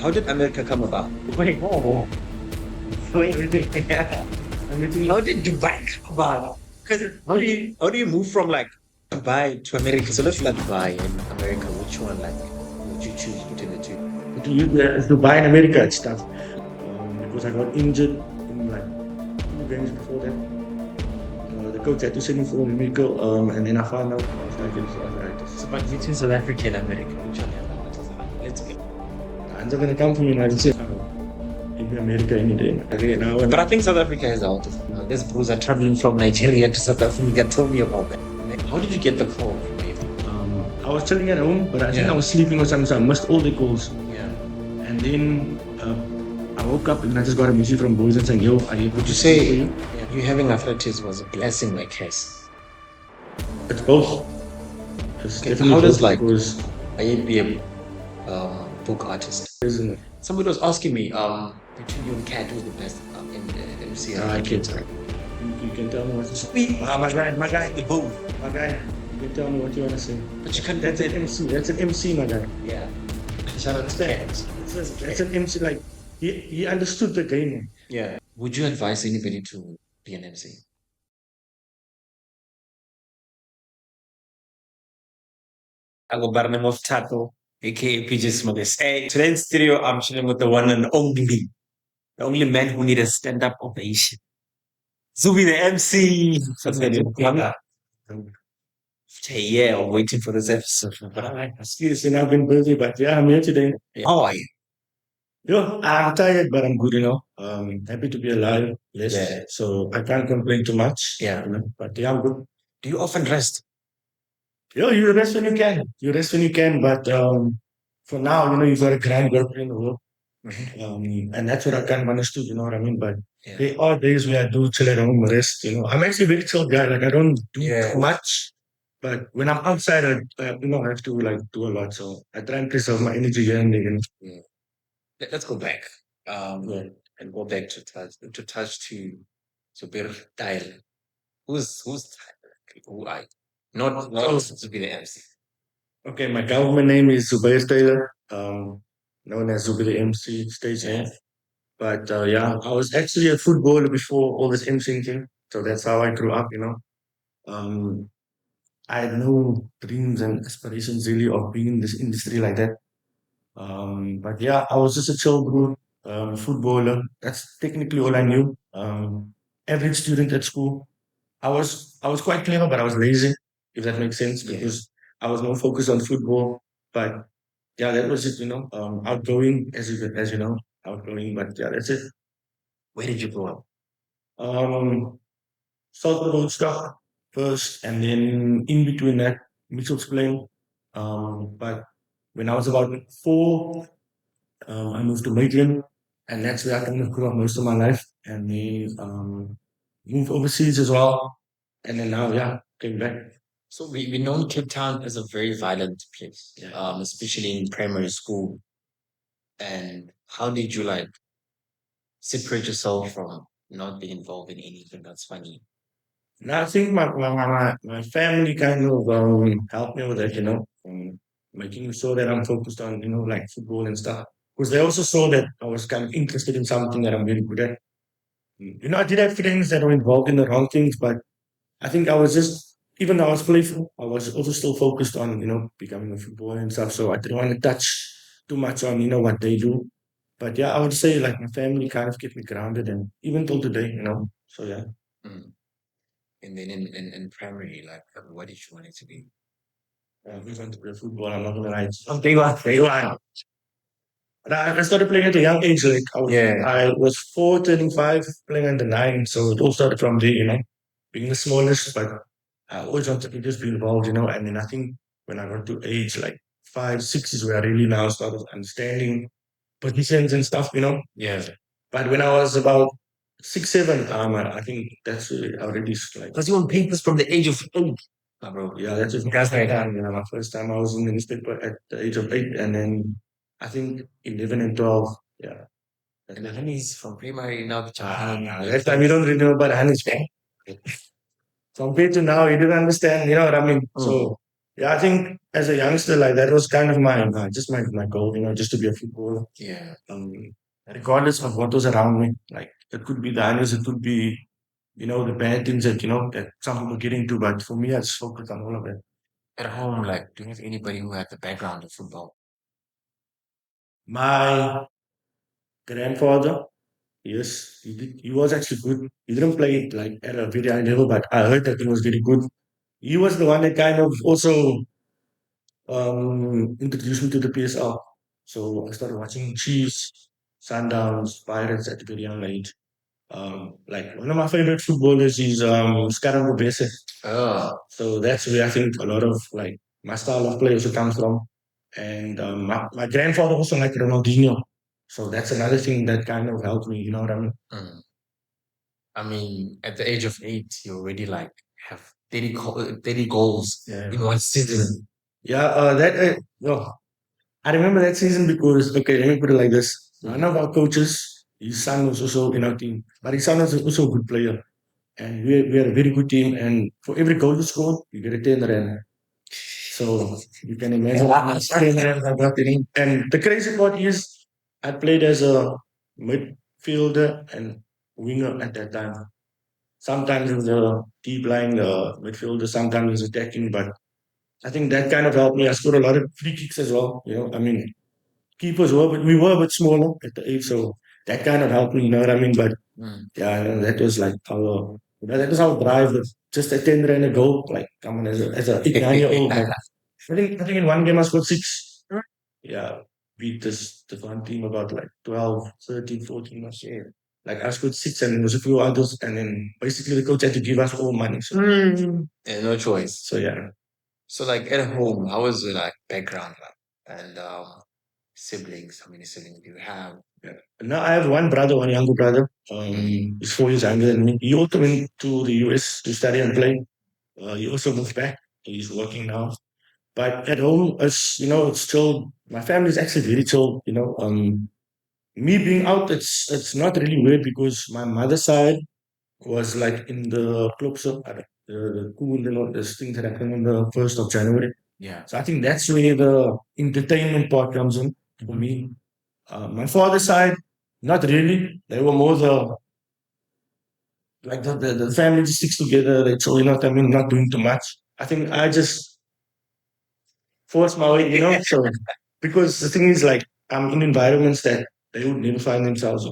How did America come about? Wait, whoa. Wait, yeah. How did Dubai come about? Because how do you move from like Dubai to America? So let's start Dubai and America. Which one like would you choose between the two? To buy in America and stuff. Because I got injured in like 2 games before that. The coach had to send me for a medical, and then I found out I was diagnosed with arthritis. So but between South Africa and America, which one have the hardest? Let's go. And they're gonna come from the United States. In America any day. Okay, now, But I think South Africa has the hardest. There's bruiser traveling from Nigeria to South Africa. Tell me about that. How did you get the call from Ayepyep? I was chilling at home, but I think Yeah. I was sleeping or something, so I missed all the calls. Yeah. And then I woke up and I just got a message from boys and saying, "Yo, are you able Would to you stay for say you?" you having arthritis was a blessing, like curse? It's both. It's Okay, definitely how does both like because Ayepyep book artist? isn't it? Somebody was asking me between you and Cat who's the best in the MC. I can't. You can tell me what to say. The both. My guy. You can tell me what you want to say. But you can't. That's an MC. That's an MC, my guy. Yeah. Shout out to Cat. That's an MC. Like he understood the game. Yeah. Would you advise anybody to be an MC? I go by the name of Tato, aka PJSMOKESA. Hey, today in studio, I'm chilling with the one and only man who need a stand-up ovation. Zubi the MC. Hey, yeah, I'm waiting for this episode. But Seriously, I've been busy, but yeah, I'm here today. how are you? Yo, I'm tired, but I'm good, happy to be alive. Yes. Yeah. So I can't complain too much. Yeah. But yeah, I'm good. Do you often rest? Yo, you rest when you can. You rest when you can, but for now, you've got a grand girlfriend in the work. And that's what I kind of understood, you know what I mean? But Yeah. there are days where I do chill at home, rest, I'm actually a very chill guy. Like I don't do Yeah. much, but when I'm outside, I have to like do a lot. So I try and preserve my energy here and there. Yeah. Let's go back. Yeah. And go back to Zubier Tyler. Who's Tyler? Who I not to be the MC. Okay, my government name is Zubier Tyler, known as Zubi The Mc, stage name. But yeah, I was actually a footballer before all this MCing thing. So that's how I grew up. Um, I had no dreams and aspirations really of being in this industry like that. But yeah, I was just a chill dude, footballer. That's technically all I knew. Average student at school. I was quite clever, but I was lazy, if that makes sense, Yeah. because I was more focused on football. But yeah, that was it. Outgoing, as you know, outgoing. But yeah, that's it. Where did you grow up? Um, South stuff first, and then in between that, Mitchell's playing. But when I was about 4, I moved to Maitland, and that's where I kind of grew up most of my life. And then moved overseas as well, and then now, yeah, came back. So we know Cape Town as a very violent place, Yeah. especially in primary school. And how did you like separate yourself from not being involved in anything that's funny? And I think my family kind of helped me with that, making sure that I'm focused on, like football and stuff. Because they also saw that I was kind of interested in something that I'm really good at. I did have friends that were involved in the wrong things, but I think I was just, even though I was playful, I was also still focused on, becoming a footballer and stuff. So I didn't want to touch too much on, what they do. But yeah, I would say like my family kind of kept me grounded and even till today. So yeah. Mm. And then in primary, like what did you want it to be? We went to play football, I'm not gonna lie. Oh, they were. But I started playing at a young age. Like I was 4, turning 5, playing under 9. So it all started from there, being the smallest, but I always wanted to just be involved. And then I think when I got to age like 5, 6 is where I really now started understanding positions and stuff. Yeah. But when I was about 6, 7, I think that's really already like. Because you on papers from the age of 8. Bro. Yeah, that's just That's right. my first time I was in the newspaper at the age of 8, and then I think 11 and 12. Yeah. And the honeys from primary now to That time you don't really know about Hannes, man. Compared to now, you didn't understand, you know what I mean? So Yeah, I think as a youngster, like that was kind of my goal, just to be a footballer. Yeah. Regardless of what was around me, like it could be the honors, it could be the bad things that some people get into, but for me, I just focused on all of it. At home, like, do you have anybody who had the background of football? My grandfather, yes, he did. He was actually good. He didn't play like at a very high level, but I heard that he was very good. He was the one that kind of also introduced me to the PSL. So I started watching Chiefs, Sundowns, Pirates at a very young age. Like one of my favorite footballers is Bese. Oh, So that's where I think a lot of like my style of play also comes from. And my grandfather also liked Ronaldinho. So that's another thing that kind of helped me, you know what I mean? mm. I mean, at the age of 8, you already like have 30 goals Yeah. in one season. Yeah, no, I remember that season because, okay, let me put it like this. One of our coaches, his son was also in our team, but his son was also a good player. And we had a very good team. And for every goal you scored, you get a 10 rand. So you can imagine how much 10 rand I got in. And the crazy part is, I played as a midfielder and winger at that time. Sometimes it was a deep line midfielder, sometimes it was attacking, but I think that kind of helped me. I scored a lot of free kicks as well. I mean, keepers were, but we were a bit smaller at the age, so that kind of helped me. You know what I mean? But Mm. yeah, that was like that was our drive. Just a 10 run a goal. Like, come on, as a 8, 9 year old. Like, I think in one game I scored six. Yeah, beat this one team about like 12, 13, 14 or so. Like I scored six and there was a few others, and then basically the coach had to give us all money. So, Yeah, no choice. so yeah. So, like at home, how was the like background like? And siblings? How many siblings do you have? Yeah. Now I have one brother, one younger brother. He's 4 years younger than me. He also went to the US to study and play. He also moved back. He's working now. But at home, it's chill. My family is actually very chill. Me being out, it's not really weird because my mother's side was like in the club, so the cool, this thing that happened on the 1st of January. Yeah. So I think that's where the entertainment part comes in for me. My father's side, not really. They were more the family just sticks together. They chill, what I mean, not doing too much. I think I just force my way, So because the thing is, like, I'm in environments that they would never find themselves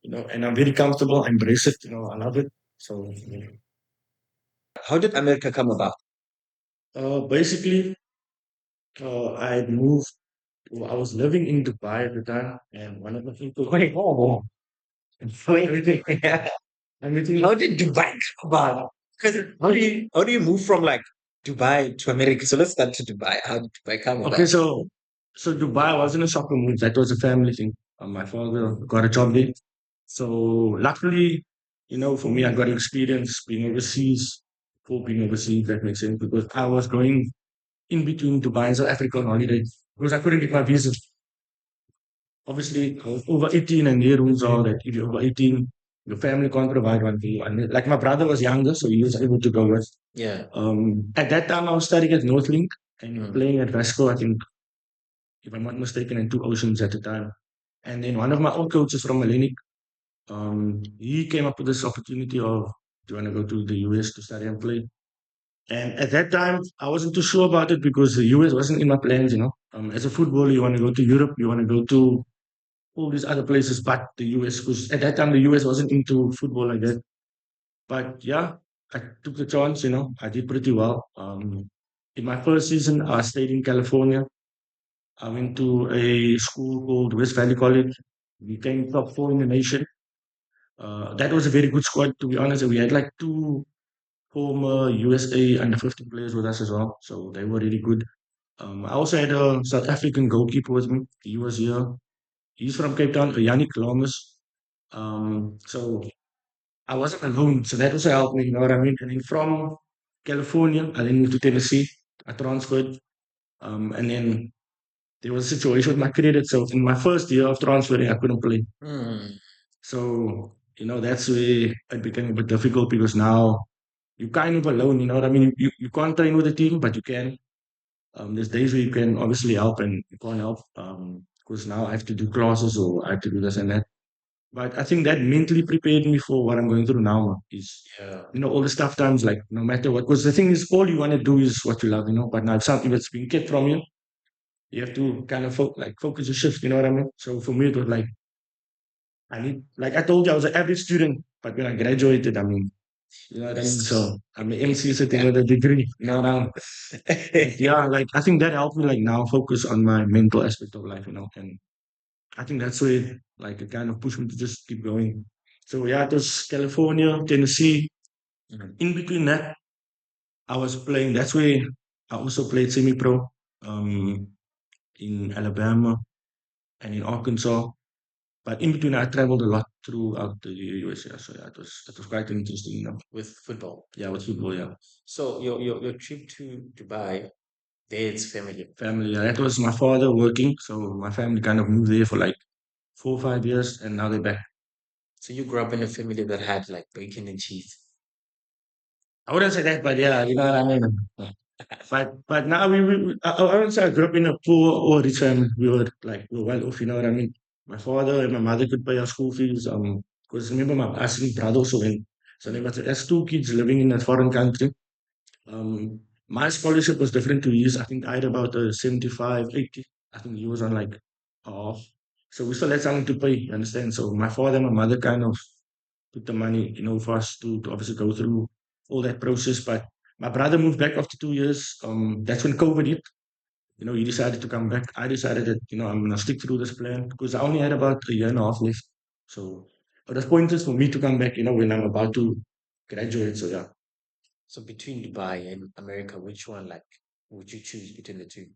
in, and I'm very comfortable. I embrace it, I love it. So How did America come about? basically, I moved. I was living in Dubai at the time, and one of the people. Wait, oh, and so everything. Everything. How did Dubai come about? Because how do you move from like Dubai to America? So let's start to Dubai. How did Dubai come Okay, about? so Dubai wasn't a soccer move. That was a family thing. My father got a job there. So luckily, for me, I got experience being overseas, for being overseas. That makes sense because I was going in between Dubai and South Africa on holiday because I couldn't get my visa. Obviously, I was over 18, and the rules are that if you're over 18, your family can't provide one for you. And like my brother was younger, so he was able to go with. Yeah. At that time, I was studying at Northlink and playing at Vasco, I think, if I'm not mistaken, in Two Oceans at the time. And then one of my old coaches from Hellenic, he came up with this opportunity of, do you want to go to the US to study and play? And at that time, I wasn't too sure about it because the US wasn't in my plans. As a footballer, you want to go to Europe, you want to go to all these other places, but the US, because at that time, the US wasn't into football like that. But yeah, I took the chance, I did pretty well. In my first season, I stayed in California. I went to a school called West Valley College. We came top four in the nation. That was a very good squad, to be honest. We had like two former USA under 15 players with us as well. So they were really good. I also had a South African goalkeeper with me. He was here. He's from Cape Town, Yannick Lamas. So I wasn't alone. So that also helped me, you know what I mean? And then from California, I then moved to Tennessee. I transferred. And then there was a situation with my credit. So in my first year of transferring, I couldn't play. Mm. So, that's where it became a bit difficult because now you're kind of alone, you know what I mean? You can't train with the team, but you can. There's days where you can obviously help and you can't help. Because now I have to do classes or I have to do this and that. But I think that mentally prepared me for what I'm going through now is, Yeah. all the tough times, like no matter what. Because the thing is, all you want to do is what you love, But now if something that's being kept from you, you have to kind of focus your shift, you know what I mean? So for me, it was like, like I told you, I was an average student, but when I graduated, I mean, you know what I mean? So I'm an MC sitting with a degree, now. Yeah, like I think that helped me like now focus on my mental aspect of life, and I think that's where like it kind of pushed me to just keep going. So yeah, it was California, Tennessee. Mhm. In between that, I was playing. That's where I also played semi-pro um, in Alabama and in Arkansas. But in between, I traveled a lot throughout the US. Yeah, so yeah, it was quite interesting. With football. Yeah, with football. Yeah, So your trip to Dubai, there it's family. family. Yeah, that was my father working, so my family kind of moved there for like 4 or 5 years, and now they're back. So you grew up in a family that had like bacon and cheese. I wouldn't say that, but yeah, you know what I mean. But now I wouldn't say I grew up in a poor or rich family. We were well off. You know what I mean. My father and my mother could pay our school fees. Because remember my asking brother also went. So they must as two kids living in a foreign country. Um, my scholarship was different to his. I think I had about 75, 80. I think he was on like half. So we still had something to pay, you understand? So my father and my mother kind of put the money, for us to obviously go through all that process. But my brother moved back after 2 years. That's when COVID hit. He decided to come back. I decided that, I'm gonna stick through this plan because I only had about a year and a half left. So it was pointless for me to come back, when I'm about to graduate. So yeah. So between Dubai and America, which one like would you choose between the two?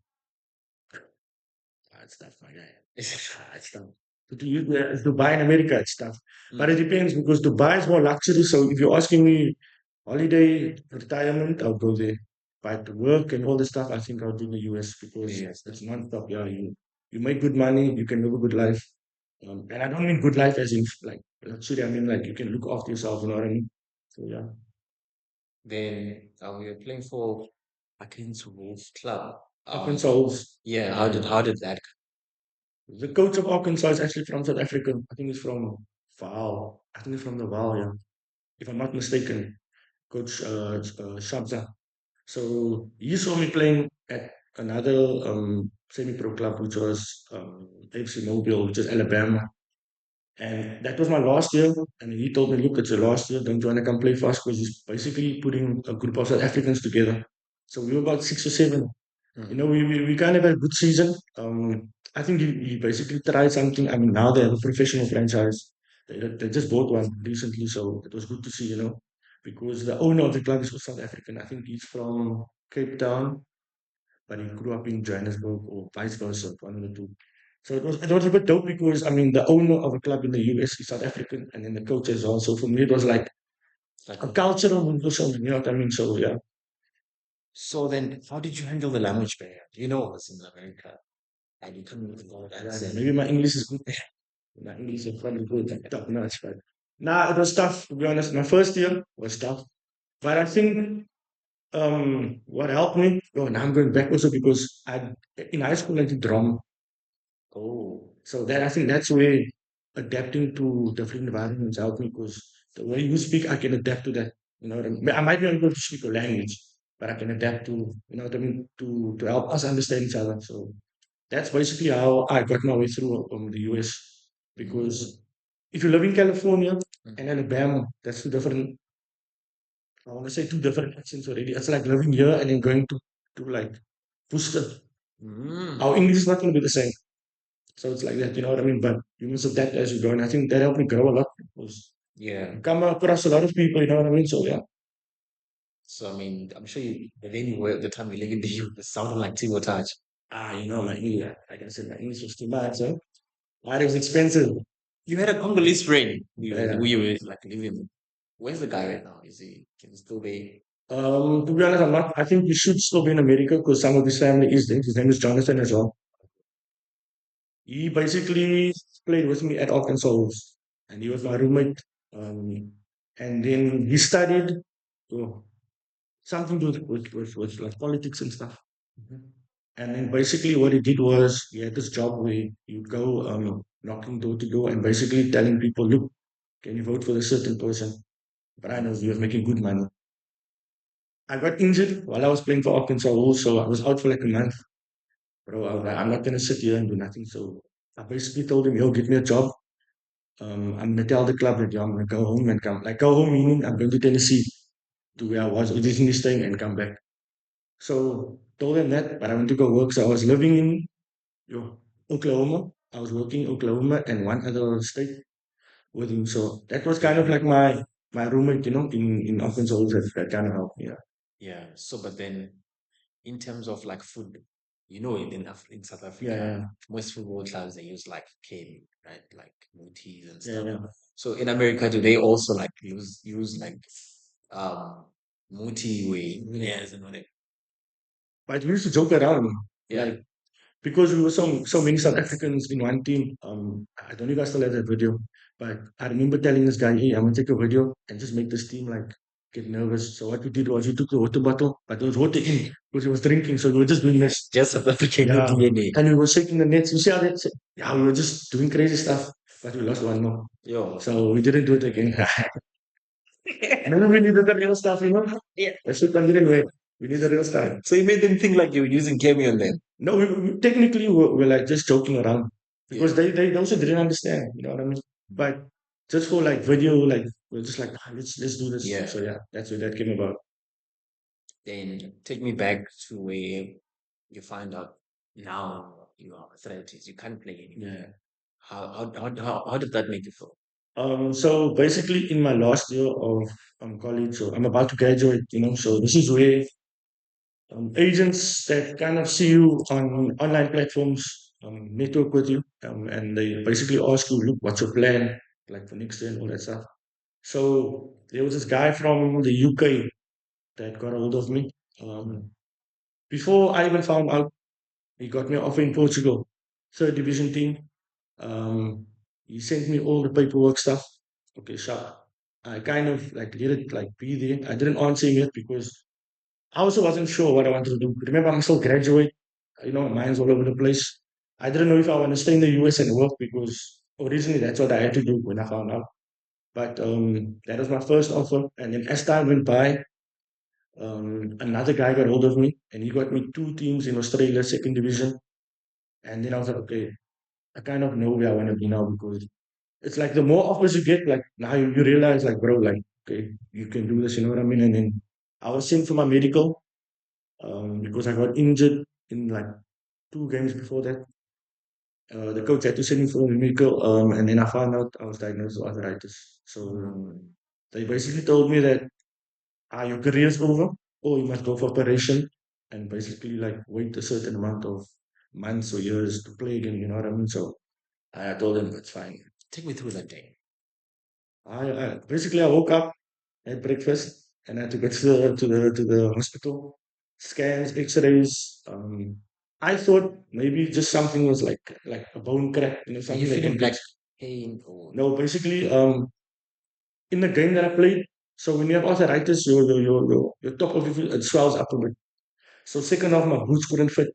It's tough, my guy. It's tough. Dubai and America, it's tough. But it Mm. depends because Dubai is more luxury. So if you're asking me holiday, retirement, I'll go there. But work and all this stuff, I think I'll do the US because Yes. it's non-stop. Yeah, you make good money, you can live a good life. And I don't mean good life as in like luxury. I mean like you can look after yourself. You know what I mean? So yeah. Then we were playing for Akin's Wolf Club. Arkansas Wolves. Yeah, Yeah, yeah. how did that The coach of Arkansas is actually from South Africa. I think he's from Vaal. I think he's from the Vaal, yeah. If I'm not mistaken, Coach Shabza. So he saw me playing at another semi-pro club, which was FC Mobile, which is Alabama. And that was my last year. And he told me, look, it's your last year. Don't you want to come play for us? Because he's basically putting a group of South Africans together. So we were about 6 or 7. Mm. We kind of had a good season. I think he basically tried something. I mean, now they have a professional franchise. They just bought one recently, so it was good to see, because the owner of the club is South African. I think he's from Cape Town, but he grew up in Johannesburg or vice versa, one of the two. So it was a bit dope because I mean the owner of a club in the US is South African, and then the coach is also. For me, it was like like a cultural inclusion. You know what I mean? So yeah. so then how did you handle the language barrier? You know it was in America and you couldn't even go Yeah, accent. maybe my English is good. My English is probably good, like top notch, but nah, it was tough to be honest. My first year was tough, but I think what helped me. Oh, now I'm going back also because I in high school I did drama, Oh. so that I think that's where adapting to different environments helped me because the way you speak, I can adapt to that. You know what I mean? I might not be able to speak a language, but I can adapt to what I mean to help us understand each other. So that's basically how I got my way through the US. Because if you live in California and Alabama, that's two different. I want to say two different accents already. It's like living here and then going to like Worcester. Mm. Our English is not going to be the same. So it's like that, you know what I mean? But you must adapt as you go. And I think that helped me grow a lot because Yeah. you come across a lot of people, you know what I mean? So yeah. So I mean, I'm sure you but anyway at the time you live in the U it sounded like Timo Touch. My English, like I said, my English was too much. Huh? It was expensive. You had a Congolese friend Yeah. we were like living with. Where's the guy right now? Is he can he still be To be honest, I'm not. I think he should still be in America because some of his family is there. His name is Jonathan as well. He basically played with me at Arkansas Wolves, and he was my roommate. Um, and then he studied oh, something to do with like politics and stuff. And then basically what he did was he had this job where you'd go knocking door to door and basically telling people, look, can you vote for this certain person? But I know he was making good money. I got injured while I was playing for Arkansas also. I was out for like a month. Bro, I was like, I'm not gonna sit here and do nothing. So I basically told him, yo, get me a job. I'm gonna tell the club that yo, I'm gonna go home and come. Like go home meaning I'm going to Tennessee to where I was originally staying and come back. So told him that, but I went to go work. So I was living in yo, Oklahoma. I was working in Oklahoma and one other state with him. So that was kind of like my roommate, in Arkansas. That kind of helped me. Yeah, Yeah. So, but then in terms of like food, in South yeah, Africa, yeah, most football clubs they use like cane, right? Like Mutis and yeah, stuff. yeah. So in America, do they also like use like um Muti way? Yes, and whatever. But we used to joke around, Yeah. like because we were so many South Africans in one team. I don't know if I still have that video, but I remember telling this guy, "Hey, I'm gonna take a video and just make this team like get nervous." So what we did was we took the water bottle, but there was water in because he was drinking, so we were just doing this. Just South African Yeah, DNA. and we were shaking the nets. You see how that? Yeah, we were just doing crazy stuff, but we lost one more, Yo. so we didn't do it again. And then we needed the real stuff, Yeah. That's what I didn't wait. We need the real stuff. So you made them think like you were using Cameo on them. No, technically we're like just joking around because Yeah. they also didn't understand, you know what I mean? But just for like video, like we're just like let's do this. Yeah. So yeah, that's where that came about. Then take me back to where you find out now you are arthritis. You can't play anymore. Yeah. How did that make you feel? So basically in my last year of college, so I'm about to graduate, so this is where agents that kind of see you on online platforms network with you, and they basically ask you, look, what's your plan, like for next year and all that stuff. So there was this guy from the UK that got a hold of me. Um, Before I even found out, he got me an offer in Portugal, third division team. He sent me all the paperwork stuff. Okay, so I kind of like let it like be there. I didn't answer him yet because I also wasn't sure what I wanted to do. Remember, I'm still graduate. My mind's all over the place. I didn't know if I want to stay in the US and work because originally that's what I had to do when I found out. But that was my first offer. And then as time went by, another guy got hold of me and he got me two teams in Australia, second division. And then I was like, okay, I kind of know where I want to be now because it's like the more offers you get, like now you realize, like, bro, like, okay, you can do this, you know what I mean? And then I was sent for my medical because I got injured in like two games before that. The coach had to send me for a medical, and then I found out I was diagnosed with arthritis. So they basically told me that your career is over, or you must go for operation and basically like wait a certain amount of months or years to play again. You know what I mean? So I told them it's fine. Take me through that day. I basically I woke up, had breakfast, and I had to go to the hospital. Scans, X-rays. I thought maybe just something was like a bone crack, Are you something they feeling can like fix. pain or No, basically, in the game that I played, so when you have arthritis, your top of your foot it swells up a bit. So second off, my boots couldn't fit.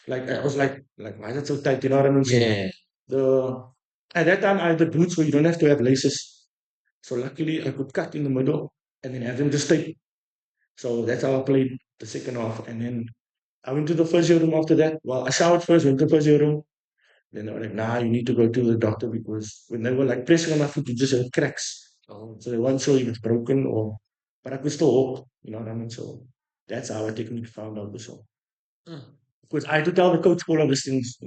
Like I was like why is it so tight? You know what I mean? So yeah? the at that time I had the boots where you don't have to have laces. So luckily I could cut in the middle and then have them just tight. So that's how I played the second half. And then I went to the physio room after that. Well, I showered first, went to the physio room. Then they were like, nah, you need to go to the doctor because when they were like pressing on my foot, it just had cracks. Oh, So they weren't sure if it's broken but I could still walk, you know what I mean? So that's how I technically found out the show. mm, Because I had to tell the coach all of these things,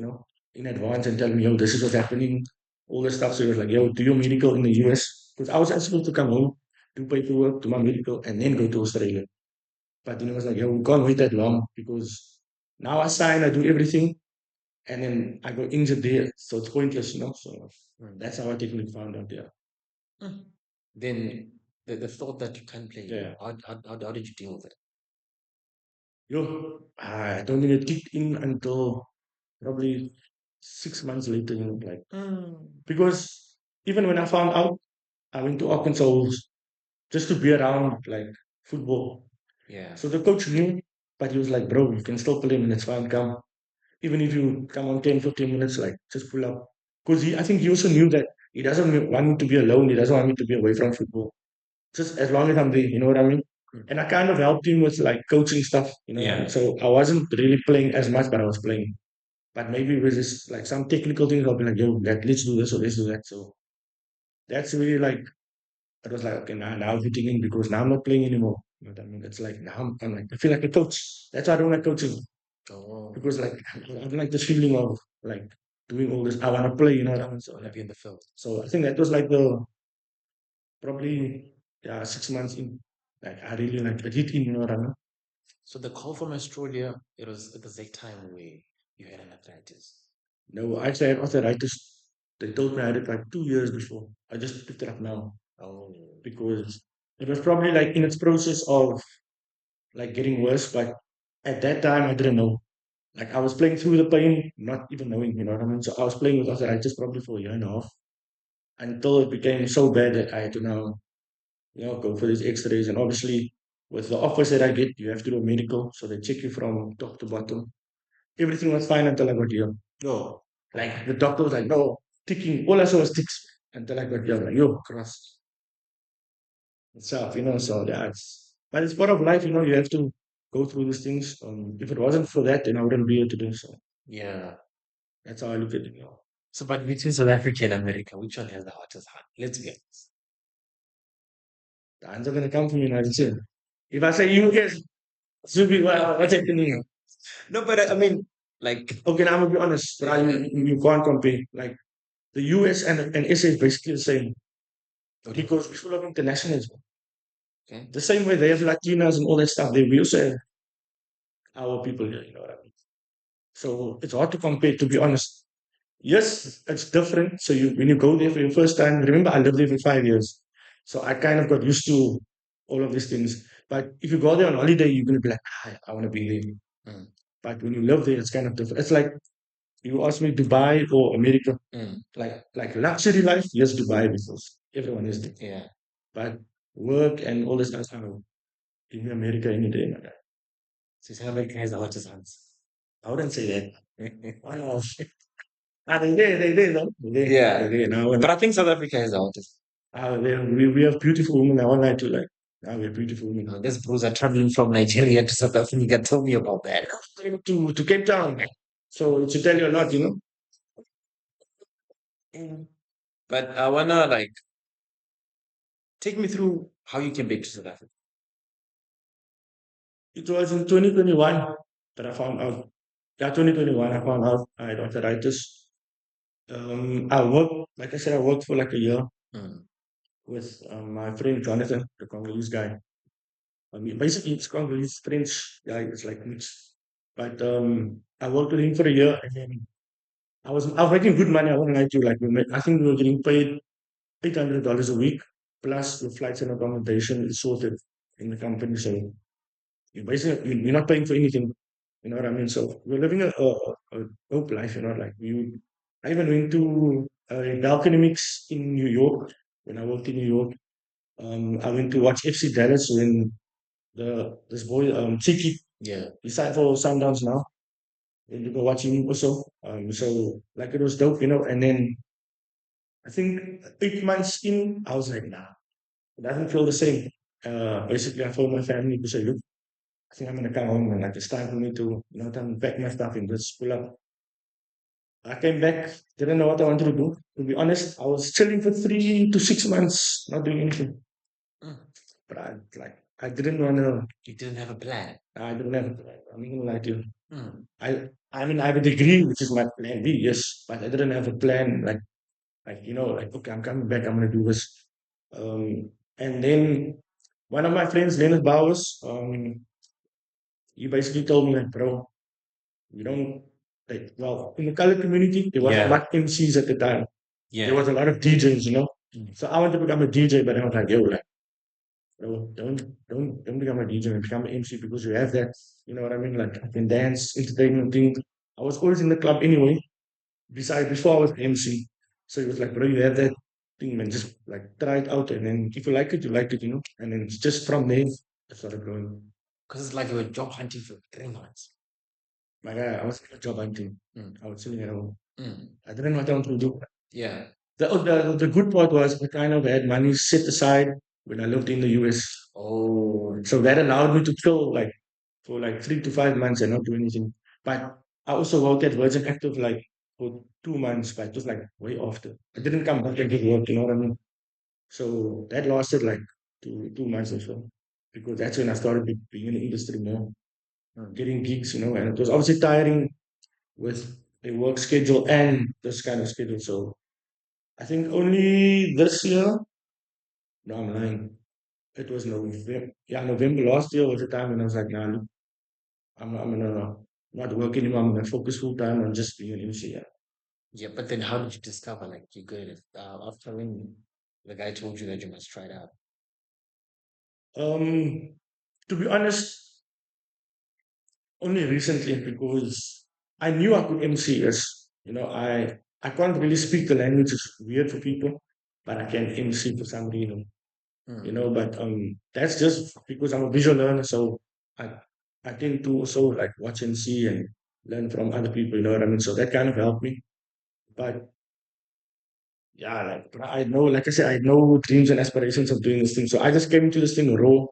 in advance and tell me, yo, this is what's happening, all this stuff. So he was like, yo, do your medical in the US. Because I was actually supposed to come home, do paperwork, do my medical, and then go to Australia. But then it was like, yo, we can't wait that long because now I sign, I do everything, and then I got injured there. So it's pointless. So mm, that's how I technically found out, yeah. mm. Then the thought that you can't play Yeah. anymore. How did you deal with it? Yo, I don't think it kicked in until probably 6 months later, like, because even when I found out, I went to Arkansas just to be around like football. Yeah. So the coach knew, but he was like, bro, you can still play and it's fine, come. even if you come on 10, 15 minutes, like just pull up. Because I think he also knew that he doesn't want me to be alone. He doesn't want me to be away from football. Just as long as I'm there, you know what I mean? And I kind of helped him with like coaching stuff, you know what I mean? Yeah. So I wasn't really playing as much, but I was playing. But maybe with just like some technical things, I'll be like, yo, let's do this or let's do that. So that's really like, it was like, okay, now I'm hitting in because now I'm not playing anymore. You know what I mean? It's like, now I'm like, I feel like a coach. That's why I don't like coaching. Oh, Because like, I don't like this feeling of like doing all this. I want to play, you know what I mean? So, want to be in the field. so I think that was like the, probably, yeah, 6 months in. Like, I really like, I hit in, you know what I mean? So the call from Australia, it was at the exact time where you had an arthritis. No, I actually had arthritis. They told me I had it like 2 years before. I just picked it up now Oh, because it was probably like in its process of like getting worse. But at that time, I didn't know. Like I was playing through the pain, not even knowing, you know what I mean? So I was playing with arthritis probably for a year and a half until it became so bad that I had to now, go for these x-rays. And obviously, with the offers that I get, you have to do a medical. So they check you from top to bottom. Everything was fine until I got here. no. Like the doctor was like, no, ticking. All I saw was ticks until I got here. Like, yo, cross itself, So yeah, but it's part of life, you have to go through these things. If it wasn't for that, then I wouldn't be able to do so. Yeah. That's how I look at it. So, but between South Africa and America, which one has the hottest heart? Let's be honest. The answer gonna come from United States. If I say you guys, Zubi, what's happening? No, but I mean, like, Okay, now I'm gonna be honest. Right? You can't compare. Like the US and SA is basically the same what do you, because we're full of internationalism. okay? The same way they have Latinas and all that stuff, we also have our people here. You know what I mean? So it's hard to compare, to be honest. Yes, it's different. So when you go there for your first time, remember I lived there for 5 years, so I kind of got used to all of these things. But if you go there on holiday, you're gonna be like, I want to be there. Mm, But when you live there, it's kind of different. It's like you ask me Dubai or America, mm, like luxury life. Yes, Dubai because everyone is there. yeah. But work and all this kind of stuff, give me America any day, my guy. So South America has the hottest hearts. I wouldn't say that. Wow. They though. Yeah. They now. But I think South Africa has the hottest. We have beautiful women. I won't lie to you, like now we have beautiful women. This bros are traveling from Nigeria to South Africa. Tell me about that. To Cape Town. So it should tell you a lot. Mm. But I wanna like take me through how you came back to South Africa. It was in 2021 that I found out. Yeah, 2021 I found out I had arthritis. I worked, like I said, I worked for like a year Mm. with my friend Jonathan, the Congolese guy. I mean, basically, it's Congolese French guy. It's like mixed. But I worked with him for a year, and then I was making good money. I won't lie to you. Like I think we were getting paid $800 a week plus the flights and accommodation is sorted in the company. So you're not paying for anything. You know what I mean? So we're living a dope life. Like I even went to a balcony mix in New York when I worked in New York. I went to watch FC Dallas when this boy Tiki, Yeah. he signed for Sundowns now. And you go watch him also. So like it was dope. And then I think 8 months in, I was like, nah, it doesn't feel the same. Basically, I told my family to say, look, I think I'm gonna come home and like it's time for me to, time pack my stuff and just pull up. I came back, didn't know what I wanted to do. To be honest, I was chilling for 3 to 6 months, not doing anything. Mm. But I didn't wanna. You didn't have a plan. I didn't have. I'm not gonna lie to you. Mm. I mean, I have a degree, which is my plan B, yes, but I didn't have a plan like okay, I'm coming back, I'm gonna do this. And then one of my friends, Leonard Bowers, he basically told me like, bro, you don't well, in the color community, there wasn't Yeah. much MCs at the time. There Yeah. was a lot of DJs. Mm. So I wanted to become a DJ, but I was like, yo, like, bro, don't become a DJ and become an MC because you have that, you know what I mean? Like I can dance, entertainment thing. I was always in the club anyway, before I was MC. So he was like, bro, you have that thing, man. Just like try it out, and then if you like it, you like it. And then it's just from there I started growing. Because it's like you were job hunting for 3 months. like I was job hunting. Mm. I was sitting at home. Mm. I didn't know what I wanted to do. Yeah. The good part was I kind of had money set aside when I lived in the US. Oh. So that allowed me to chill like for like 3 to 5 months and not do anything. But I also worked at Virgin Active like for 2 months, but it was like way after. I didn't come back and get work, you know what I mean? So that lasted like two months or so. Because that's when I started being in the industry more, Mm. getting gigs, you know, and it was obviously tiring with a work schedule and this kind of schedule. So I think only this year, no, I'm lying. It was November. Yeah, November last year was the time when I was like, nah, look, I'm gonna not work anymore. I'm gonna focus full time on just being an MC. Yeah. Yeah, but then how did you discover like you're good at it? After when the guy told you that you must try it out? Um, to be honest, only recently because I knew I could MC. Yes, you know, I can't really speak the language. It's weird for people, but I can MC for some reason. You Mm. know, but that's just because I'm a visual learner, so I I tend to also like watch and see and learn from other people, you know what I mean? So that kind of helped me. But yeah, like I know, like I said, I had no dreams and aspirations of doing this thing. So I just came into this thing raw.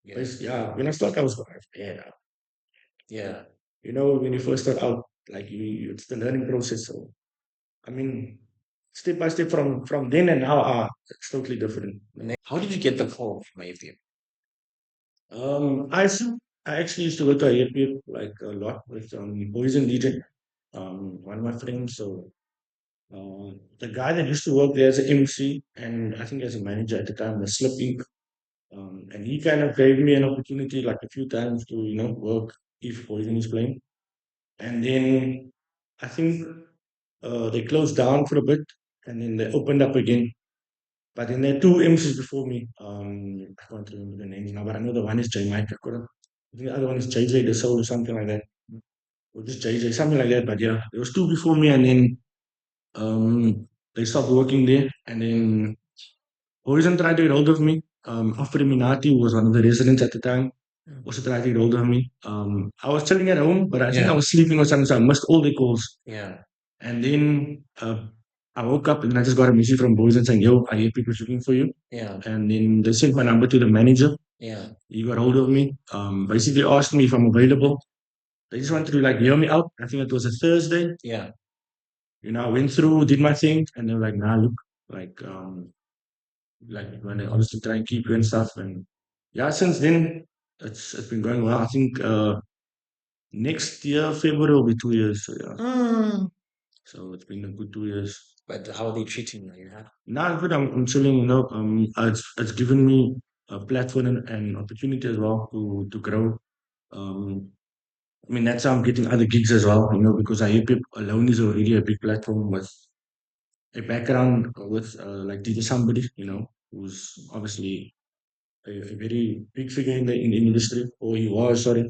Yeah. Yeah, when I started, I was like, yeah, Yeah. you know, when you first start out, like it's the learning process. So I mean, step by step from then and now, it's totally different. And then how did you get the call from Ayepyep? I actually used to go to Ayepyep like a lot with Boys and DJ, one of my friends. So the guy that used to work there as an MC and I think as a manager at the time was Slip Inc. And he kind of gave me an opportunity like a few times to work if Poison is playing. And then I think they closed down for a bit and then they opened up again. But then there are two MCs before me. I can't remember the names now, but I know the one is J Mike. I think the other one is JJ the Soul or something like that. Or just JJ, something like that. But yeah, there was two before me, and then they stopped working there. And then Horizon tried to get hold of me. After Minati, who was one of the residents at the time, also tried to get hold of me. I was chilling at home, but I think I Yeah. was sleeping or something, so I missed all the calls. Yeah. And then I woke up and I just got a message from Boys and saying, "Yo, I hear people looking for you." Yeah. And then they sent my number to the manager. Yeah. He got hold of me. Basically asked me if I'm available. They just wanted to like hear me out. I think it was a Thursday. Yeah. You know, I went through, did my thing, and they were like, "Nah, look, like, when they obviously try and keep you and stuff." And yeah, since then it's been going well. I think next year February will be 2 years. So yeah, Mm. so it's been a good 2 years. But how are they treating you? You know? Now good. I'm chilling. You know, it's given me a platform and opportunity as well to grow. Um, I mean, that's how I'm getting other gigs as well, you know, because Ayepyep alone is already a big platform with a background with like DJ somebody, you know, who's obviously a very big figure in the industry, or he was, sorry,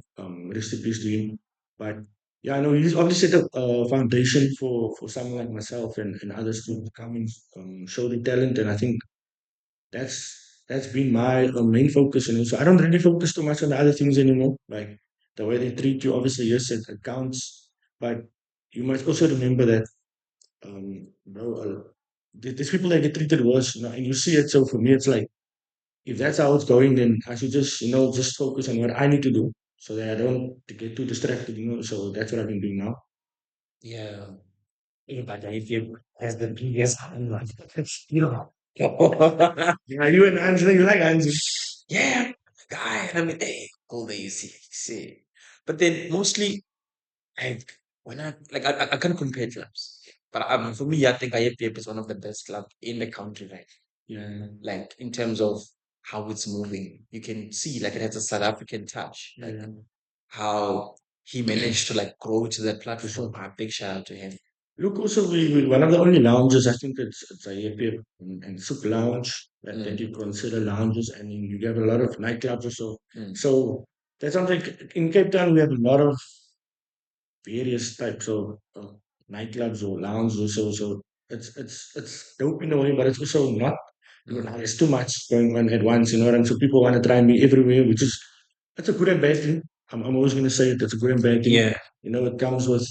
rest in peace to him. But yeah, I know he's obviously set up a foundation for someone like myself and others to come and show the talent, and I think that's been my main focus. And so I don't really focus too much on the other things anymore. Like the way they treat you, obviously, yes, it counts. But you must also remember that, there's people that get treated worse, you know, and you see it. So for me, it's like, if that's how it's going, then I should just, just focus on what I need to do so that I don't get too distracted, you know. So that's what I've been doing now. Yeah. But Ayepyep has the biggest highlight. You know. Yeah, you and Angela, you like Angela. Yeah, guy. I mean, hey, all the see. But then mostly, like when I can't compare clubs. But for me, I think Ayepyep is one of the best clubs in the country, right? Yeah, Like in terms of how it's moving, you can see like it has a South African touch. yeah, Like yeah, how he managed to like grow to that for platform. sure. A big shout out to him. Look, also, we one of the only lounges, I think it's Ayepyep and Souk Lounge that you Mm, consider lounges, and then you have a lot of nightclubs also. mm, So that's something in Cape Town, we have a lot of various types of nightclubs or lounges also. So it's dope in a way, but it's also not. mm. There's too much going on at once, you know what I mean? So people want to try and be everywhere, which is that's a good and bad thing. I'm always going to say that's a good and bad thing. Yeah. You know, it comes with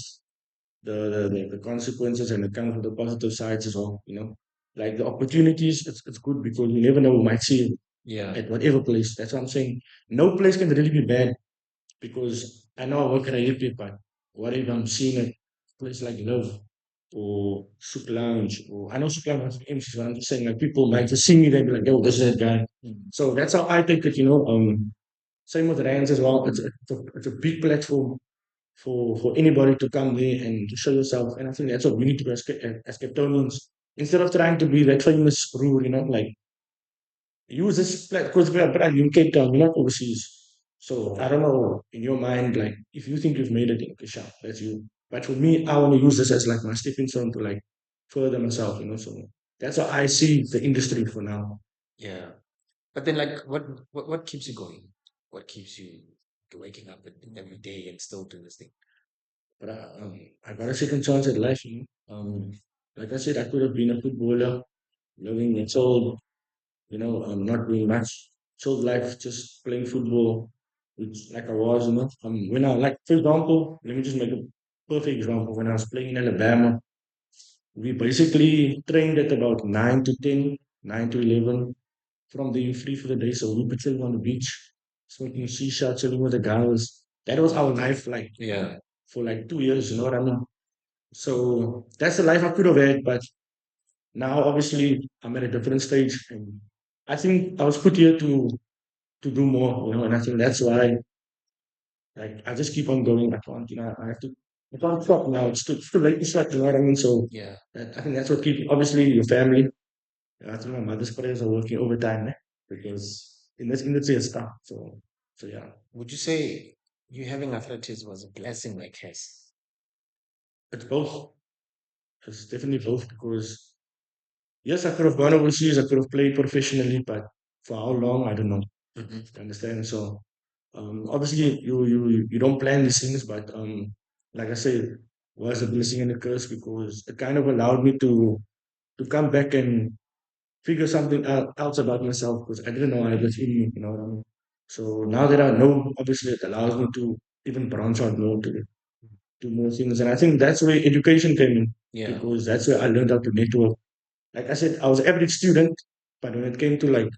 the consequences and it comes with the positive sides as well. You know, like the opportunities, it's good because you never know who might see it Yeah. at whatever place. That's what I'm saying. No place can really be bad because I know I work at Ayepyep, but what if I'm seeing a place like Love or Souk Lounge or I know Souk Lounge has MCs, but I'm just saying like people might just see me, they be like, yo, this is that guy. So that's how I take it, you know. Same with Rands as well. It's a big platform for anybody to come there and to show yourself. And I think that's what we need to do as Capetonians. Instead of trying to be that famous rude, you know, like use this because we are brand new Cape Town, we're not overseas. So I don't know in your mind, like if you think you've made it, okay, sure, that's you. But for me, I want to use this as like my stepping stone to like further myself, you know. So that's how I see the industry for now. Yeah. But then, like, what keeps you going? What keeps you waking up every day and still doing this thing? But I got a second chance at life, you know. Like I said, I could have been a footballer, living a chill, you know, not doing much. Chilled life, just playing football, which like I was, you know. When I like, for example, let me just make a perfect example. When I was playing in Alabama, we basically trained at about 9 to 10, 9 to 11. From there, you free for the day, so we could chill on the beach, smoking shisha, chilling with the girls. That was our life, like Yeah. for like 2 years. You know what I mean? So that's the life I could have had, but now obviously I'm at a different stage, and I think I was put here to do more, you know, and I think that's why like I just keep on going. I can't, you know, I can't stop now. It's too late to stop, you know what I mean? So Yeah. I think that's what keep obviously your family. I think my mother's prayers are working overtime, because in this industry it's tough. So yeah, Would you say you having arthritis was a blessing or a curse? it's both. It's definitely both because yes, I could have gone overseas. I could have played professionally, but for how long I don't know. Hmm. You understand? So obviously you don't plan these things, but like I said, was a blessing and a curse because it kind of allowed me to come back and figure something else about myself because I didn't know I had this in me, you know what I mean? So now that I know, obviously it allows me to even branch out more to do more things. And I think that's where education came in Yeah. because that's where I learned how to network. Like I said, I was an average student, but when it came to like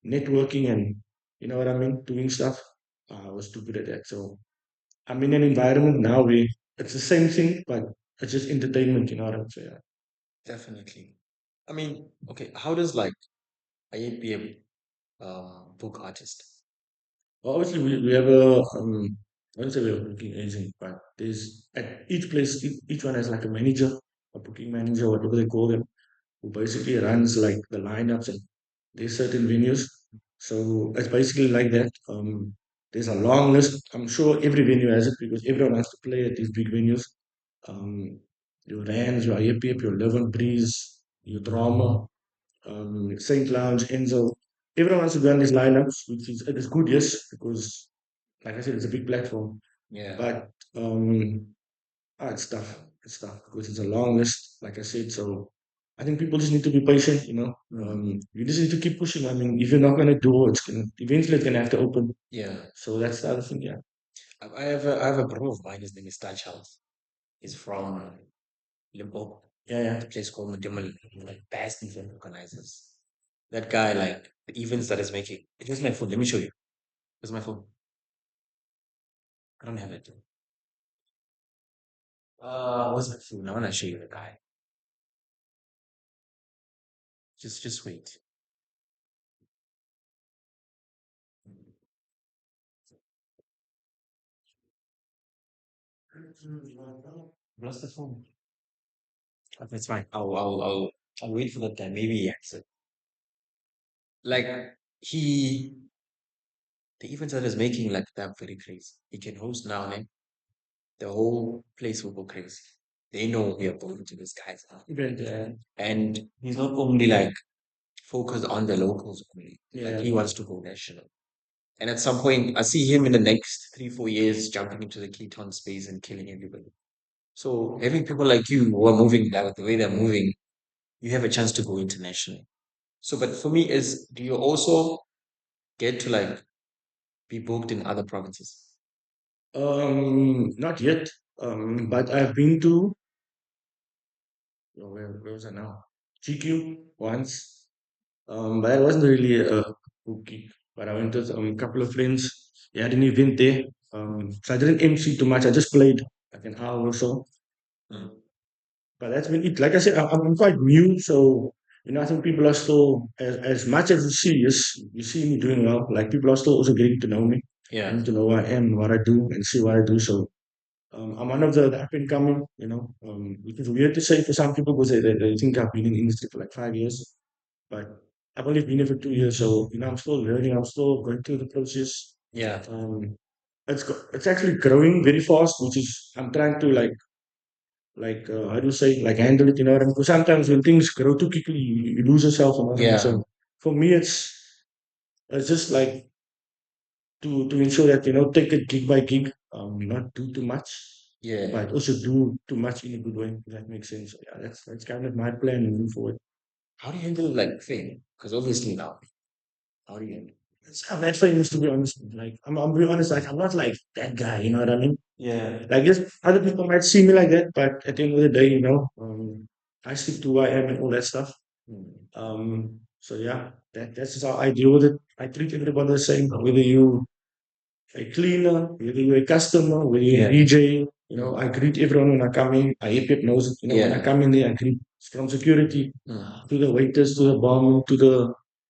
networking and you know what I mean, doing stuff, I was too good at that. So I'm in an environment now where it's the same thing, but it's just entertainment, you know what I'm saying? Definitely. I mean, okay, how does like Ayepyep book artist? Well, obviously, we have a I don't say we have a booking agent, but there's at each place, each one has like a manager, a booking manager, whatever they call them, who basically runs like the lineups and there's certain venues. So it's basically like that. There's a long list. I'm sure every venue has it because everyone wants to play at these big venues. Um, your Rands, your Ayepyep, your Love and Breeze, your Drama, St. Lounge, Enzo. Everyone wants to be on these lineups, which is it is good, yes, because like I said, it's a big platform. Yeah. But it's tough. It's tough because it's a long list, like I said. So I think people just need to be patient, you know. You just need to keep pushing. I mean, if you're not gonna do it, eventually it's gonna have to open. Yeah. So that's the other thing, yeah. I have a bro of mine, his name is Tajal. He's from Limpopo, Yeah, yeah. the place called Mudimal, like best event organizers. That guy, like the events that is making. Here's my phone. Let me show you. Here's my phone. I don't have it. What's my phone? I wanna show you the guy. Just wait. Lost the phone. Okay, it's fine. I'll wait for that guy. Maybe he answered. Like he, the events that is making like that very crazy. He can host now, and then the whole place will go crazy. They know we are going to this guy's house. Event, yeah. And he's not only like focused on the locals only. Like Yeah. he wants to go national. And at some point, I see him in the next 3, 4 years jumping into the keton space and killing everybody. So having people like you who are moving that the way they're moving, you have a chance to go international. So, but for me, is do you also get to like be booked in other provinces? Not yet. But I've been to where was I now? GQ once. But I wasn't really a cookie. But I went with a couple of friends. They had an event there. So I didn't MC too much. I just played like an hour or so. But that's been it. Like I said, I'm quite new, so I think people are still as much as you see me doing well. Like people are still also getting to know me, Yeah. getting to know who I am, what I do, and see what I do. So I'm one of the up and coming. Which is weird to say for some people because they think I've been in the industry for like 5 years, but I've only been here for 2 years. So I'm still learning. I'm still going through the process. Yeah. Um, it's actually growing very fast, which is I'm trying to how do you say, like handle it, what I mean? Because sometimes when things grow too quickly, you lose yourself, you know what I mean? Yeah. So for me, it's just like to ensure that, take it gig by gig, not do too much, Yeah. but also do too much in a good way, if that makes sense. So, yeah, that's kind of my plan moving forward. How do you handle like fame? Because obviously now, how do you handle? I'm not famous, to be honest. Like, I'm being honest, like, I'm not like that guy, you know what I mean? Yeah. Like, just other people might see me like that, but at the end of the day, I stick to who I am and all that stuff. So yeah, that's just how I deal with it. I treat everybody the same, whether you a cleaner, whether you're a customer, whether you're a Yeah. DJ. I greet everyone when I come in. Ayepyep knows it. When I Yeah. come in there, I greet from security Mm. to the waiters, to the barman, to the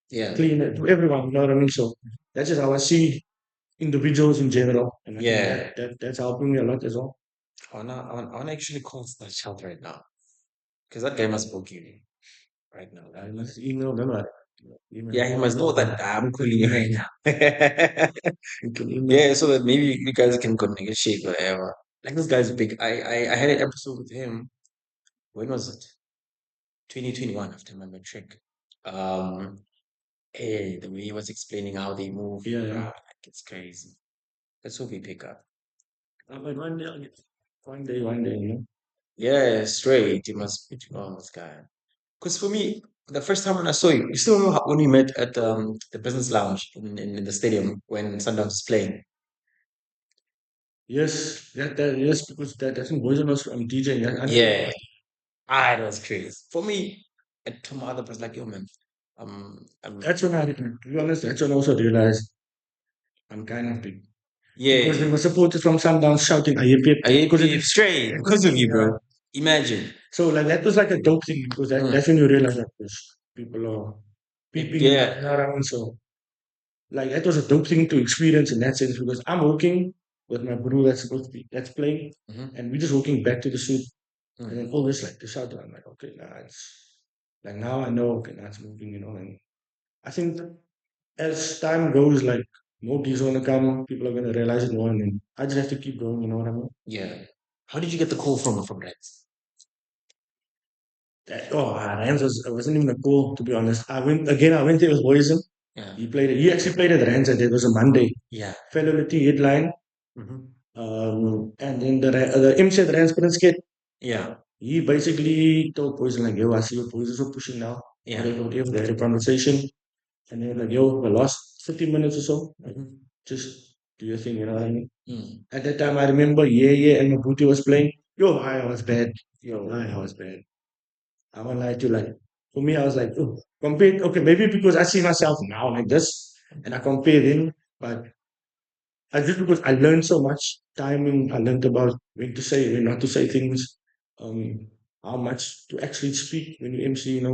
Yeah. cleaner, to everyone. You know what I mean? So that's just how I see individuals in general, and I think Yeah. that's helping me a lot as well. I wanna actually call that child right now. Because that guy must book you right now. I must email them. Yeah, Email. he must know that I'm calling you right now. You can email. Yeah, so that maybe you guys can go negotiate whatever. Like this guy's big. I had an episode with him. When was it? 2021 after my matric. Um, the way he was explaining how they move, Yeah, yeah. like it's crazy. Let's hope we pick up. But one day, one day. Yeah, straight. You must be on this guy. Because for me, the first time when I saw you still remember when we met at the business lounge in the stadium when Sundowns was playing? Yes, yes, because I think Boyzone was DJing. I know that. Yeah, ah, it was crazy. For me, I told my other person, like, yo, man, That's when to be honest, that's when I also realized I'm kind of big. Because there yeah, were supporters from Sundown shouting Ayepyep. I hate Because you straight because of you, bro. Imagine. so like that was like a dope thing because Mm. that's when you realize that people are peeping and looking Yeah, around. So like that was a dope thing to experience in that sense because I'm working with my bro that's supposed to be that's playing hmm and we're just walking back to the suit and then mm. all this like the shout I'm like, okay, now it's like now I know okay, now it's moving. And I think as time goes, like more gigs want to come, people are gonna realize it more, and then I just have to keep going. You know what I mean? Yeah. How did you get the call from Rands? Rands wasn't even a call to be honest. I went again. I went there with Poison. Yeah, He actually played at Rands, and it was a Monday. yeah, Fellow headline, hmm and then the MC at Rands couldn't skate. yeah, He basically told Poison like, "Yo, I see what Poison's so pushing now." yeah. Whatever. They had a conversation, and they're like, "Yo, the last 30 minutes or so, just do your thing." You know what I mean? Mm. At that time, I remember Yeah and Muthi was playing. Yo, I was bad. I was bad. I won't lie to you. Like, for me, I was like, oh, compare. Okay, maybe because I see myself now like this and I compare them. But I just because I learned so much timing, I learned about when to say, when not to say things, um, how much to actually speak when you MC.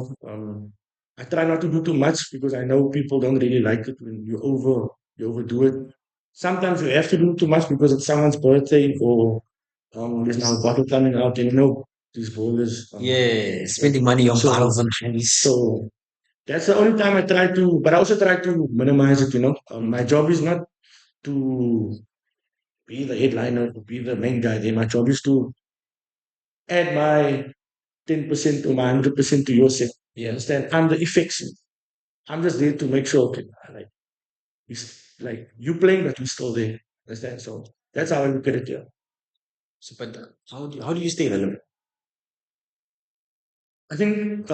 I try not to do too much because I know people don't really like it when you overdo it. Sometimes you have to do too much because it's someone's birthday or there's now a bottle coming out and these bowlers Yeah, spending money on so bottles and candies. so that's the only time I try to but I also try to minimize it. My job is not to be the headliner, to be the main guy there. My job is to add my 10% to my 100% to your set. You Yeah. understand? I'm the effects. I'm just there to make sure, okay, like you playing, but you still there. Understand? So that's how I look at it. Yeah. So, but how do you stay relevant? I think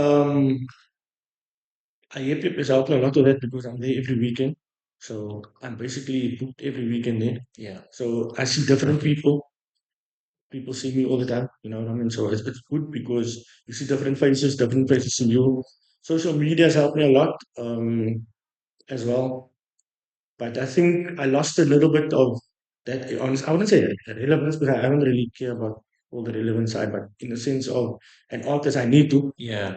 Ayepyep is helping a lot of that because I'm there every weekend. So I'm basically booked every weekend there. Yeah. So I see different people. People see me all the time. You know what I mean? So it's good because you see different faces in you. Social media has helped me a lot as well. But I think I lost a little bit of that. Honest, I wouldn't say relevance because I haven't really care about all the relevant side, but in the sense of an artist, I need to. Yeah.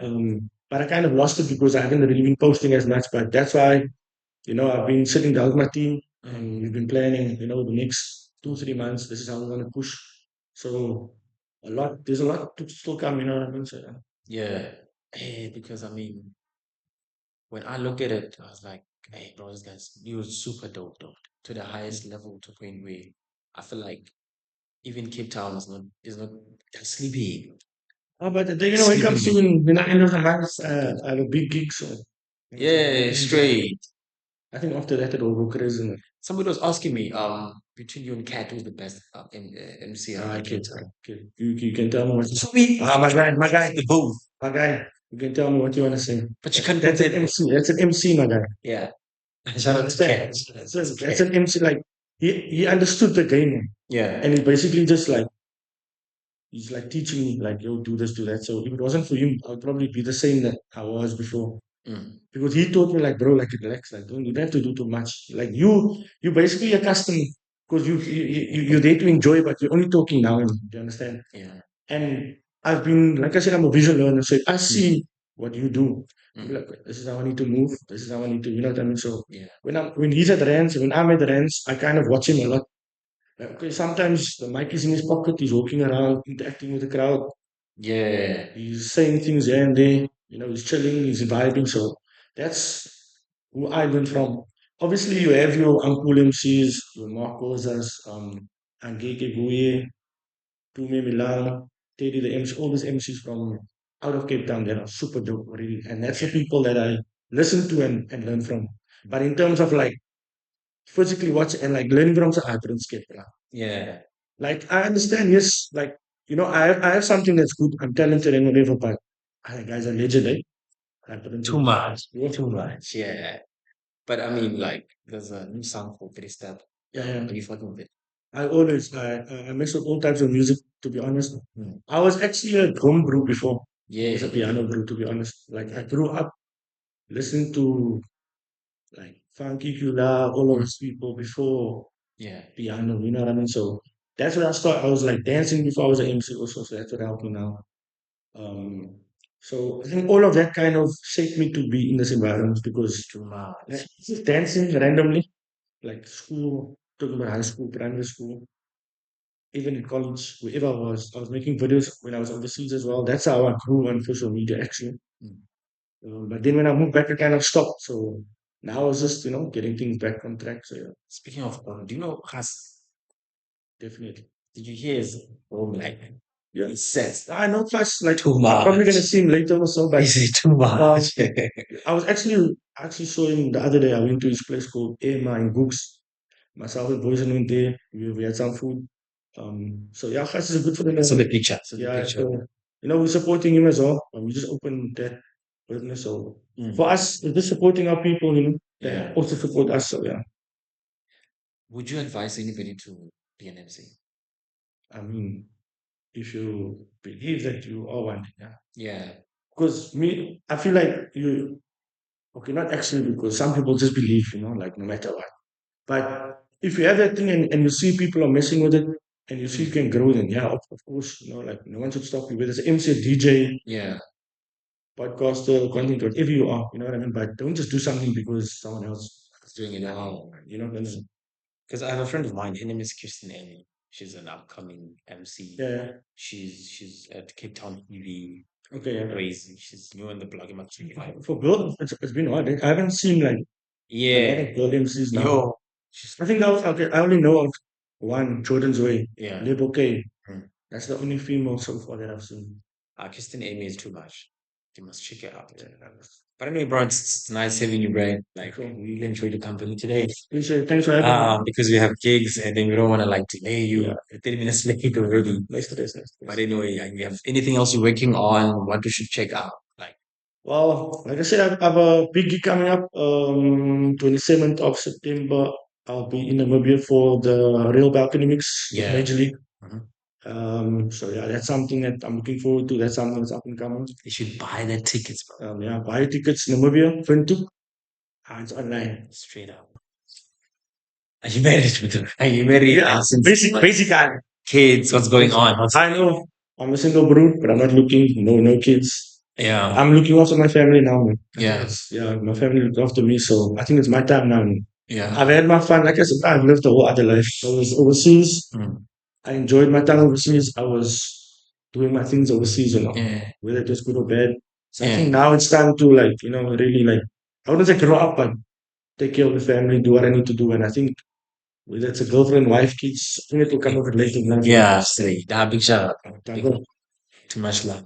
But I kind of lost it because I haven't really been posting as much. But that's why, I've been sitting down with my team and we've been planning, the next 2, 3 months. This is how we're going to push. So there's a lot to still come, you know what I mean? So, yeah. Yeah. Hey, because I mean, when I look at it, I was like, hey, bro, this guy's you was super dope, though, to the highest level to point where I feel like even Cape Town is not that sleepy. But then, when it comes to Sleeping. the end of the month, I have a big gig. So, Yeah, straight. I think after that, it will go crazy. Somebody was asking me, between you and Cat, who's the best MC I around Cape can, Town? you can tell me what you Sweet. my guy, The both. my guy. You can tell me what you want to say. But you can't That's an pretend. MC. That's an MC, my guy. Yeah. You Shout out to understand? Cat. That's an MC. Like he understood the game, Yeah. and he basically just like he's like teaching me, like, yo, do this, do that. So if it wasn't for him, I'd probably be the same that I was before. Mm. Because he taught me, like, bro, like, relax, like, you don't have to do too much. Like, you basically accustomed because you're there to enjoy, but you're only talking now. Do you understand? Yeah. And I've been, like I said, I'm a visual learner. So I see what you do. I'm Mm. like, this is how I need to move. This is how I need to, you know what I mean? So Yeah. when he's at Rands, when I'm at Rands, I kind of watch him a lot. Like, okay, sometimes the mic is in his pocket, he's walking around, interacting with the crowd. Yeah. He's saying things here and there. He's chilling, he's vibing. So that's who I learned from. Obviously, you have your Uncle MCs, your Marcosas, Angeke Guye, Tume Milan, Teddy the MC, all these MCs from out of Cape Town that are super dope, really. And that's the people that I listen to and learn from. But in terms of like physically watch and like learning from, so I couldn't skip. Yeah. Like I understand, yes, like I have something that's good. I'm talented and whatever, but I guys are legend, eh? I couldn't Too do it. much. Yeah. Too much. Yeah. But I mean, like, there's a new song called Three Step. Yeah, yeah. Are you fucking with it? I mix with all types of music. To be honest, Mm. I was actually a drum group before. I was a Yeah. piano group. To be honest, like I grew up listening to like Funky Kula, all of Mm. those people before Yeah. piano. You know what I mean? So that's where I started. I was like dancing before I was an MC also. So that's what helped me now. Um, so I think all of that kind of shaped me to be in this environment because Too much. just dancing randomly, like school, talking about high school, primary school, even in college, wherever I was making videos when I was overseas as well. That's how I grew on social media actually. Mm. But then when I moved back, I kind of stopped. So now I was just, getting things back on track. So yeah, Speaking of, do you know Has? definitely. Did you hear his home like Yeah. he says I know first, like, too I'm probably much? going to see him later or so, but Is it too um, much? I was actually saw him the other day. I went to his place called Emma in Books. Myself and boys went there. We had some food. So yeah, Khas is good for the So the level. picture. So the Yeah, picture. so we're supporting him as well. We just opened that business. So Mm. for us, it's just supporting our people, that Yeah. also support us. So yeah, Would you advise anybody to be an MC? I mean, if you believe that you are one, yeah. Yeah. Because me, I feel like you okay, not actually because some people just believe, like no matter what. But if you have that thing and you see people are messing with it and you see you can grow, then yeah, of course, like no one should stop you. Whether it's MC, DJ, Yeah. podcaster, content, whatever you are, you know what I mean? But don't just do something because someone else It's doing it now. that's- Because I have a friend of mine, her name is Kirsten Amy. She's an upcoming MC. yeah, yeah. She's at Cape Town TV. Okay, yeah. Crazy. She's new in the blogging market. For girls, it's been hard. I haven't seen like a lot Yeah. of girl MCs now. Yo. I think that was okay. I only know of one, Jordan's Way. Yeah. Live okay. Mm. That's the only female so far that I've seen. Kirsten Amy is too much. You must check it out. Yeah, that was But anyway, bro, it's nice having you, Brian. Like, cool. really enjoyed the company today. Appreciate it. Thanks for having me. Because we have gigs and then we don't want to like delay you. Yeah. 30 minutes late already. Nice to this. But anyway, we have anything else you're working on, what we should check out? Like, Well, like I said, I have a big gig coming up. 27th of September. I'll be in Namibia for the Real Balcony Mix with Yeah. Major League. Mhm. So yeah, that's something that I'm looking forward to. That's something that's up and coming. You should buy the tickets, bro. Yeah, buy tickets, Namibia, Fintu. It's online. Straight up. Are you married with her? Are you married? Yeah, basically. Kids, what's going on? I know I'm a single brood, but I'm not looking. No kids. Yeah. I'm looking after my family now, man. Yeah. Yeah, my family look after me, so I think it's my time now. Yeah. I've had my fun. Like I said, I've lived a whole other life. I was overseas. Mm. I enjoyed my time overseas. I was doing my things overseas, Yeah. whether it was good or bad. So I Yeah. think now it's time to really I wouldn't say grow up, but take care of the family, do what I need to do. And I think whether it's a girlfriend, wife, kids, I think it will come over later in life. Yeah, straight. Big shout out. Tago. Too much love.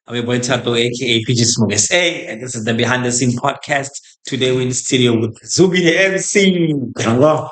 I'm your boy Tato, aka PJSMOKESA, and this is the Behind the Scene podcast. Today we're in the studio with Zubi the MC. Tago.